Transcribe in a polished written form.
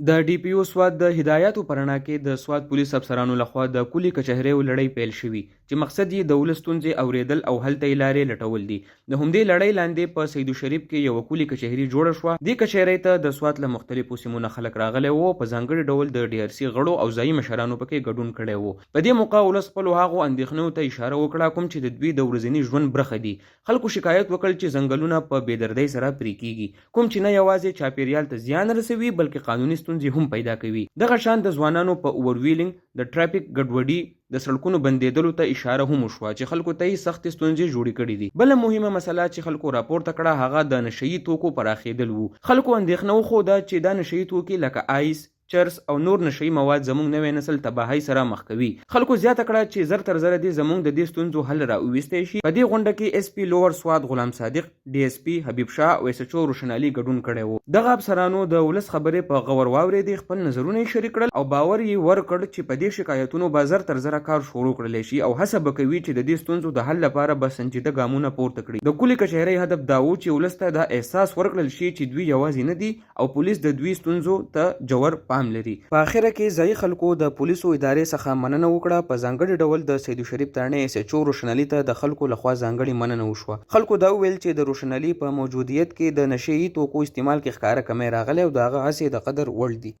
د ډي پی او سوات د هدایاتو په رڼا کې د سوات پولیس افسرانو لخوا د کلي کچهریو لړۍ پیل شوې چې مقصد یې د ولس ستونزې اوریدل او هلته یې لارې لټول دي. د همدې لړۍ لاندې په سیدو شریف کې یوه کلي کچهري جوړه شوه. دې کچهرۍ ته د سوات له مختلفو سیمو نه خلک راغلي وو. په ځانګړي ډول د ډي ار سي غړو او ځایي مشرانو پکې ګډون کړی وو. په دې موقع ولس خپلو هغو اندېښنو ته اشاره وکړه کوم چې د دوی د ورځني ژوند برخه دي. خلکو شکایت وکړ چې ځنګلونه په بېدردۍ سره پرې کیږي، کوم چې نه یوازې چاپیریال ته زیان رسوي بلکې قانوني ستونزې هم پیدا کوي. دغه شان د ځوانانو په اوور ویلینګ، د ټرافیک ګډوډي، د سړکونو بندیدلو ته اشاره هم وشوه چې خلکو ته یې سختې ستونزې جوړې کړې دي. بله مهمه مسله چې خلکو راپورته کړه هغه د نشه یي توکو پراخېدل وو. خلکو اندېښنه وښوده چې دا نشه یي توکي لکه آیس، چرس او نور نشه یي مواد زموږ نوی نسل تباهۍ سره مخ کوي. خلکو زیاته کړه چې زر تر زره دې زموږ د دې ستونزو حل راوویستی شي. په دې غونډه کې اس پی لوور سوات غلام صادق، ډي اس پي حبیب شاه او اس ایچ او روشن علي ګډون کړی و. دغه افسرانو د ولس خبرې په غور واورېدې، خپل نظرونه یې شریک کړل او باور یې ورکړ چې په دې شکایتونو به زر تر زره کار شروع کړلی شي او هڅه به کوي چې د دې ستونزو د حل لپاره به سنجیده ګامونه پورته کړي. د کلي کچهرۍ هدف دا و چې ولس ته دا احساس ورکړل شي چې دوی یوازې نه دي او پولیس د دوی ستونزو ته جوړ پام لري. په اخره کې ځایي خلکو د پولیسو ادارې څخه مننه وکړه. په ځانګړي ډول د سیدو شریف تاڼې اس ایچ او روشن علي ته د خلکو لخوا ځانګړې مننه وشوه. خلکو دا وویل چې د روشن علي په موجودیت کې د نشه یي توکو استعمال کې ښکاره کمی راغلی او د هغه هڅې د قدر وړ دي.